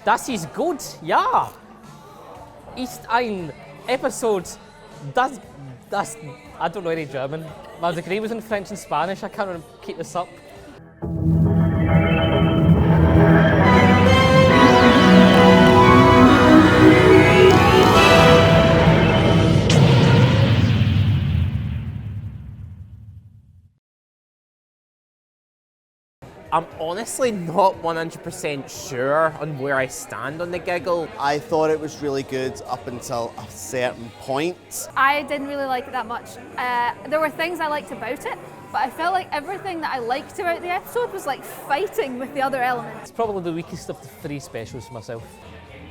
Das ist gut, ja. Ist ein Episode, das, I don't know any German. My degree was in French and Spanish, I can't keep this up. I'm honestly not 100% sure on where I stand on the Giggle. I thought it was really good up until a certain point. I didn't really like it that much. There were things I liked about it, but I felt like everything that I liked about the episode was like fighting with the other elements. It's probably the weakest of the 3 specials for myself.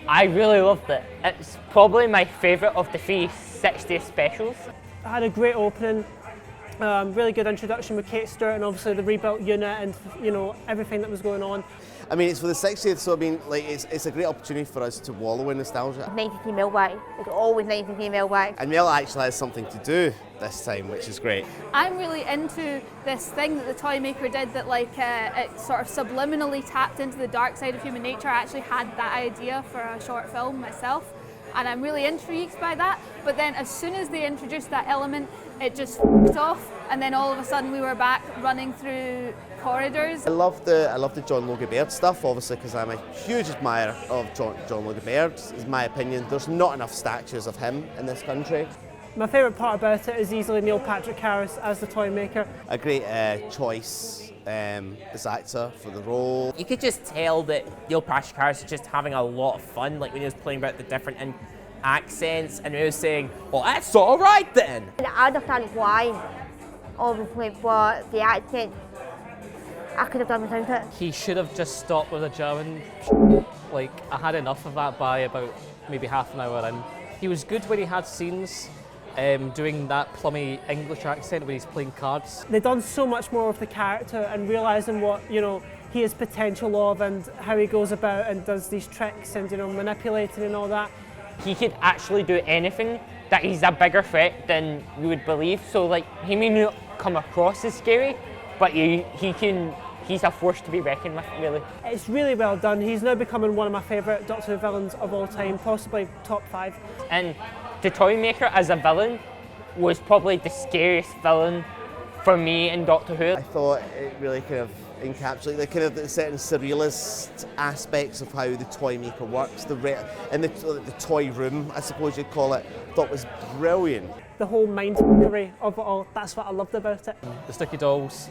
I really loved it. It's probably my favourite of the 3 60th specials. I had a great opening. Really good introduction with Kate Stewart and obviously the rebuilt unit and everything that was going on. I mean, it's for the 60th, so I mean, like, it's a great opportunity for us to wallow in nostalgia. 93 mailbag. It's always 93 mailbag. And Mel actually has something to do this time, which is great. I'm really into this thing that the toy maker did that it sort of subliminally tapped into the dark side of human nature. I actually had that idea for a short film myself, and I'm really intrigued by that. But then as soon as they introduced that element, it just f***ed off, and then all of a sudden we were back running through corridors. I love the John Logie Baird stuff, obviously, because I'm a huge admirer of John Logie Baird. Is my opinion. There's not enough statues of him in this country. My favourite part about it is easily Neil Patrick Harris as the toy maker. A great choice as actor for the role. You could just tell that Neil Patrick Harris is just having a lot of fun, like when he was playing about the different accents, and he was saying, well, that's all right then. I understand why, obviously, but the accent, I could have done without it. He should have just stopped with the German. Like, I had enough of that by about maybe half an hour in. He was good when he had scenes doing that plummy English accent when he's playing cards. They've done so much more of the character and realising what he has potential of and how he goes about and does these tricks and manipulating and all that. He could actually do anything that he's a bigger threat than you would believe. So like, he may not come across as scary, but he's a force to be reckoned with, really. It's really well done. He's now becoming one of my favourite Doctor Who villains of all time, possibly top 5. And the toy maker as a villain was probably the scariest villain for me in Doctor Who. I thought it really kind of encapsulated the kind of the certain surrealist aspects of how the toy maker works. The toy room, I suppose you'd call it, I thought was brilliant. The whole mind fuckery of it all, that's what I loved about it. The sticky dolls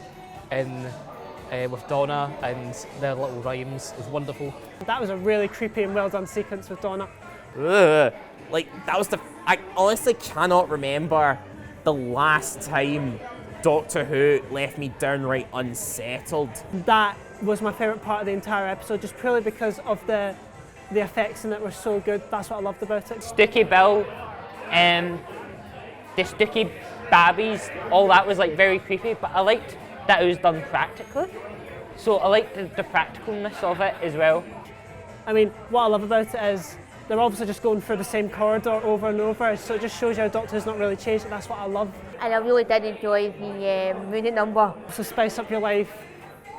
with Donna and their little rhymes was wonderful. That was a really creepy and well done sequence with Donna. Ugh. Like, that was I honestly cannot remember the last time Doctor Who left me downright unsettled. That was my favourite part of the entire episode, just purely because of the effects in it were so good. That's what I loved about it. Sticky Bill, the Sticky Babbies, all that was like very creepy, but I liked that it was done practically. So I liked the practicalness of it as well. I mean, what I love about it is they're obviously just going through the same corridor over and over, so it just shows you how Doctor Who's not really changed, and that's what I love. And I really did enjoy the Moonit number. So Spice Up Your Life,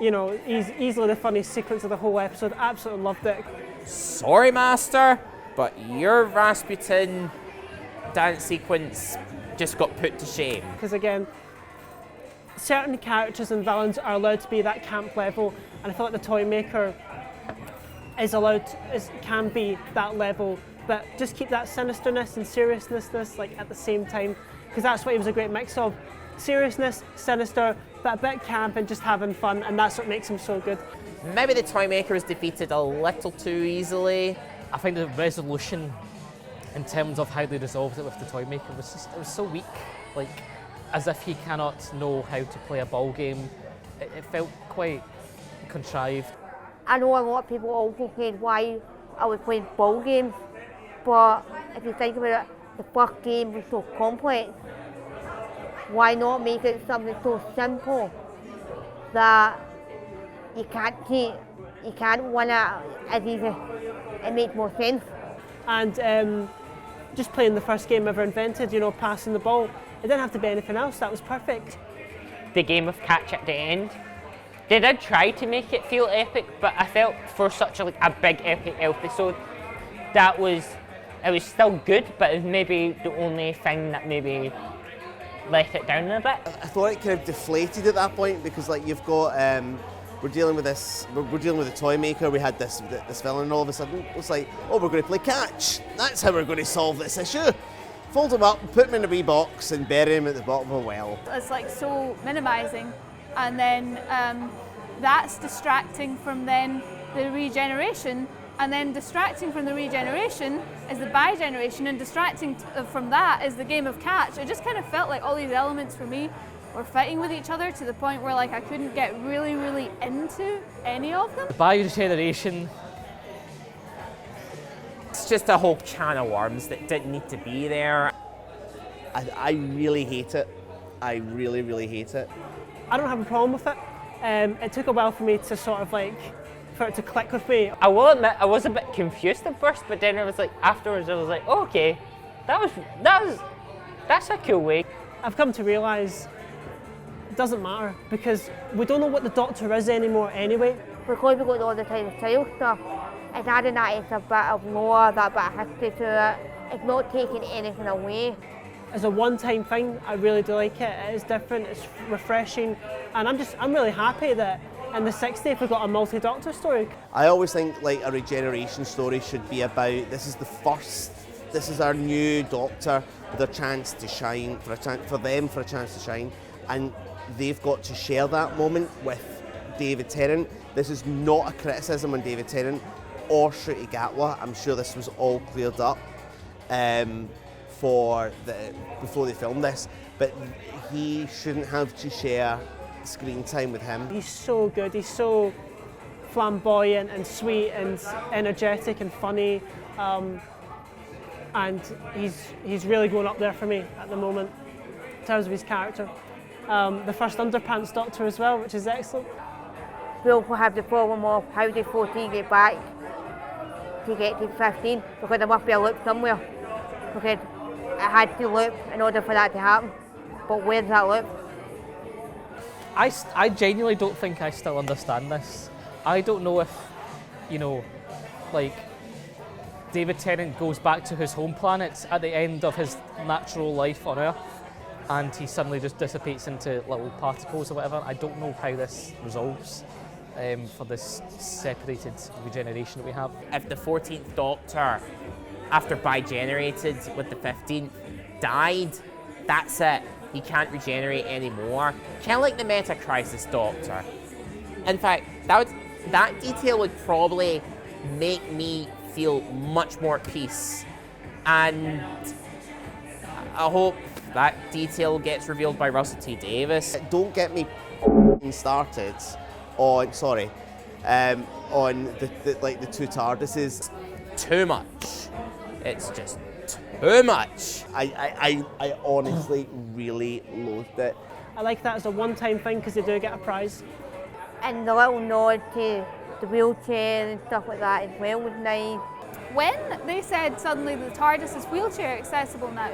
easily the funniest sequence of the whole episode. Absolutely loved it. Sorry, Master, but your Rasputin dance sequence just got put to shame. Because again, certain characters and villains are allowed to be that camp level, and I feel like the toy maker can be that level, but just keep that sinisterness and seriousness like at the same time, because that's what he was a great mix of. Seriousness, sinister, but a bit camp and just having fun, and that's what makes him so good. Maybe the toy maker was defeated a little too easily. I think the resolution in terms of how they resolved it with the toy maker was so weak. Like, as if he cannot know how to play a ball game. It felt quite contrived. I know a lot of people also said why I was playing ball games, but if you think about it, the first game was so complex. Why not make it something so simple that you can't win it as easy? It makes more sense. And just playing the first game ever invented, passing the ball, it didn't have to be anything else. That was perfect. The game of catch at the end, They did try to make it feel epic, but I felt for such a big epic episode, it was still good, but it was maybe the only thing that maybe let it down a bit. I thought it kind of deflated at that point because like you've got we're dealing with the toy maker. We had this villain, and all of a sudden it's like, oh, we're going to play catch. That's how we're going to solve this issue. Fold him up, put him in a wee box, and bury him at the bottom of a well. It's like so minimising, and then that's distracting from then the regeneration, and then distracting from the regeneration is the bi-generation, and distracting from that is the game of catch. It just kind of felt like all these elements for me were fighting with each other to the point where like I couldn't get really, really into any of them. The bi-generation. It's just a whole can of worms that didn't need to be there. I really hate it. I really, really hate it. I don't have a problem with it. It took a while for me to sort of for it to click with me. I will admit I was a bit confused at first, but then I was like, afterwards I was like, oh, okay, that's a cool way. I've come to realise it doesn't matter because we don't know what the Doctor is anymore anyway. Because we got all the time child stuff, it's adding that extra bit of lore, that bit of history to it. It's not taking anything away. As a one-time thing, I really do like it. It is different, it's refreshing, and I'm really happy that in the 60th we got a multi-Doctor story. I always think like a regeneration story should be about this is our new Doctor with a chance to shine, for a chance to shine, and they've got to share that moment with David Tennant. This is not a criticism on David Tennant or Ncuti Gatwa. I'm sure this was all cleared up before they filmed this, but he shouldn't have to share screen time with him. He's so good, he's so flamboyant and sweet and energetic and funny, and he's really going up there for me at the moment in terms of his character. The first Underpants Doctor as well, which is excellent. We also have the problem of how did 14 get back to get to 15, because there must be a loop somewhere, because it had to loop in order for that to happen. But where's that loop? I genuinely don't think I still understand this. I don't know if, like, David Tennant goes back to his home planet at the end of his natural life on Earth, and he suddenly just dissipates into little particles or whatever. I don't know how this resolves for this separated regeneration that we have. If the 14th Doctor, after bi-generated with the 15th, died, that's it. He can't regenerate anymore. Kind of like the Meta-Crisis Doctor. In fact, that detail would probably make me feel much more at peace. And I hope that detail gets revealed by Russell T Davies. Don't get me started on the two TARDISes. Too much. It's just too much. I honestly really loathed it. I like that as a one-time thing because they do get a prize. And the little nod to the wheelchair and stuff like that as well was nice. When they said suddenly the TARDIS is wheelchair accessible now,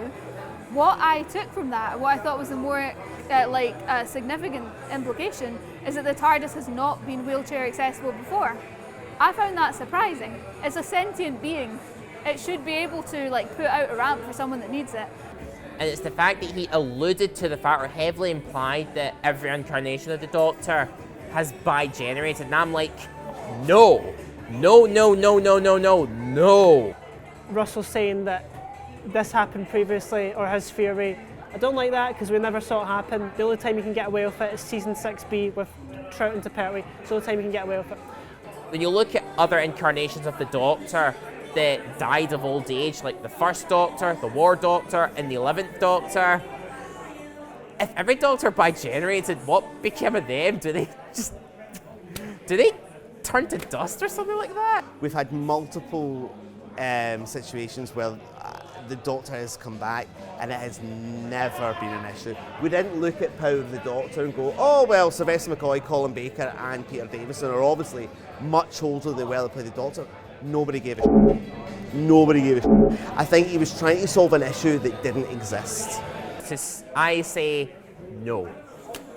what I took from that, what I thought was the more significant implication, is that the TARDIS has not been wheelchair accessible before. I found that surprising. It's a sentient being. It should be able to put out a ramp for someone that needs it. And it's the fact that he alluded to the fact, or heavily implied, that every incarnation of the Doctor has bi-generated. And I'm like, no. Russell's saying that this happened previously, or his theory. I don't like that because we never saw it happen. The only time you can get away with it is season 6B with Troughton to Pertwee. It's the only time you can get away with it. When you look at other incarnations of the Doctor that died of old age, like the first Doctor, the War Doctor, and the 11th Doctor, if every Doctor bi-generated, what became of them? Do they turn to dust or something like that? We've had multiple situations where the Doctor has come back and it has never been an issue. We didn't look at Power of the Doctor and go, oh well, Sylvester McCoy, Colin Baker and Peter Davison are obviously much older than they were to play the Doctor. Nobody gave a shit. Nobody gave a shit. I think he was trying to solve an issue that didn't exist. I say no.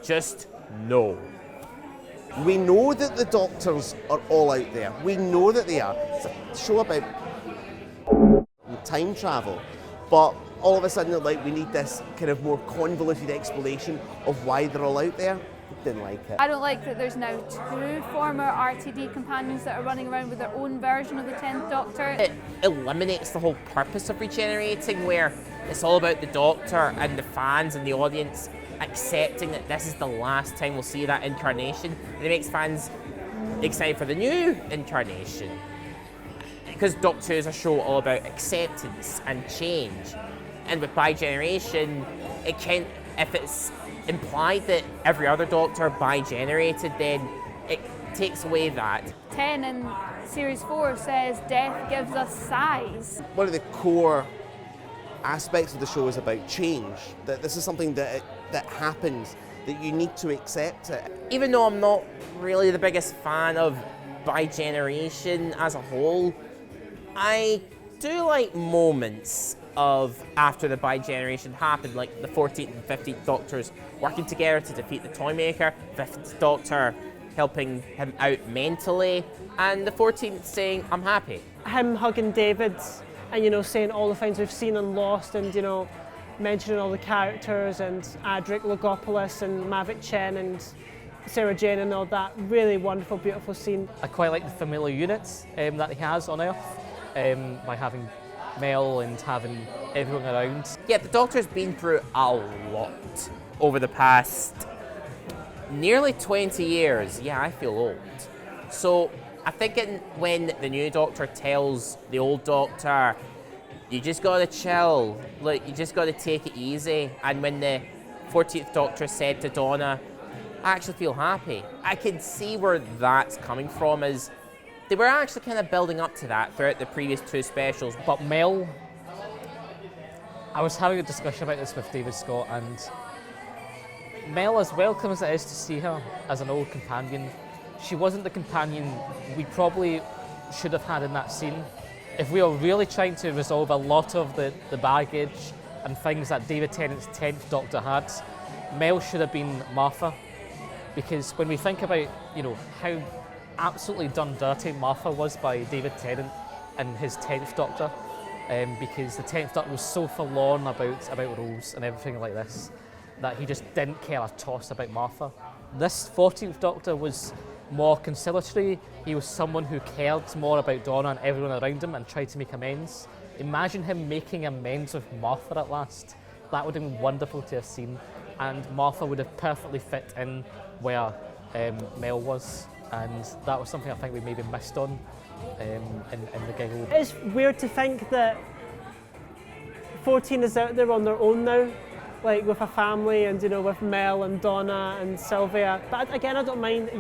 Just no. We know that the Doctors are all out there. We know that they are. It's a show about time travel, but all of a sudden, like, we need this kind of more convoluted explanation of why they're all out there. Didn't like it. I don't like that there's now 2 former RTD companions that are running around with their own version of the 10th Doctor. It eliminates the whole purpose of regenerating, where it's all about the Doctor and the fans and the audience accepting that this is the last time we'll see that incarnation, and it makes fans excited for the new incarnation. Because Doctor Who is a show all about acceptance and change, and with bi-generation, it can, if it's implied that every other Doctor bi-generated, then it takes away that. 10 in Series 4 says death gives us size. One of the core aspects of the show is about change, that this is something that happens, that you need to accept it. Even though I'm not really the biggest fan of bi-generation as a whole, I do like moments of after the bi-generation happened, like the 14th and 15th Doctors working together to defeat the Toymaker, 5th Doctor helping him out mentally, and the 14th saying, I'm happy. Him hugging David and, you know, saying all the things we've seen and Lost, and, you know, mentioning all the characters, and Adric Logopoulos and Mavic Chen and Sarah Jane and all that. Really wonderful, beautiful scene. I quite like the familiar units that he has on Earth, by having Mel and having everyone around. Yeah, the Doctor's been through a lot over the past nearly 20 years. Yeah, I feel old. So I think when the new Doctor tells the old Doctor, you just gotta chill, like, you just gotta take it easy. And when the 14th Doctor said to Donna, I actually feel happy, I can see where that's coming from, as they were actually kind of building up to that throughout the previous 2 specials. But Mel, I was having a discussion about this with David Scott, and Mel, as welcome as it is to see her as an old companion, she wasn't the companion we probably should have had in that scene. If we were really trying to resolve a lot of the baggage and things that David Tennant's 10th Doctor had, Mel should have been Martha. Because when we think about, you know, how absolutely done dirty Martha was by David Tennant and his 10th Doctor, because the 10th Doctor was so forlorn about Rose and everything like this, that he just didn't care a toss about Martha. This 14th Doctor was more conciliatory. He was someone who cared more about Donna and everyone around him and tried to make amends. Imagine him making amends with Martha at last. That would have been wonderful to have seen, and Martha would have perfectly fit in where Mel was, and that was something I think we maybe missed on in the Giggle. It's weird to think that 14 is out there on their own now, like with a family, and, you know, with Mel and Donna and Sylvia. But again, I don't mind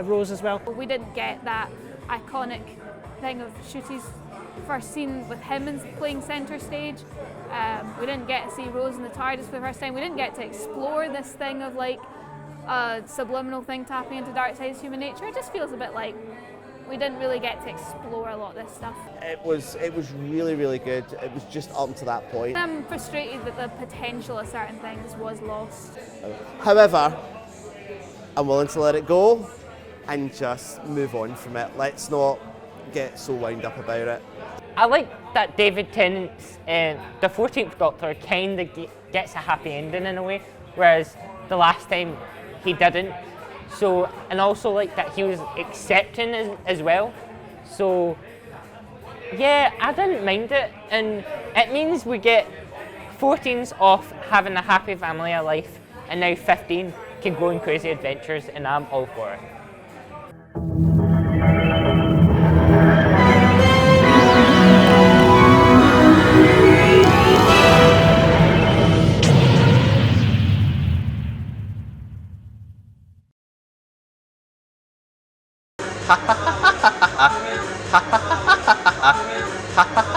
Rose as well. We didn't get that iconic thing of Ncuti's first scene with him playing centre stage. We didn't get to see Rose in the TARDIS for the first time. We didn't get to explore this thing of like a subliminal thing tapping into dark sides of human nature. It just feels a bit like we didn't really get to explore a lot of this stuff. It was really, really good. It was just up to that point. I'm frustrated that the potential of certain things was lost. However, I'm willing to let it go and just move on from it. Let's not get so wound up about it. I like that David Tennant's, the 14th Doctor kind of gets a happy ending in a way, whereas the last time he didn't. So, and also like that he was accepting as well. So, yeah, I didn't mind it, and it means we get 14's off having a happy family of life, and now 15 can go on crazy adventures, and I'm all for it. Ha ha ha ha ha ha ha ha ha ha ha ha.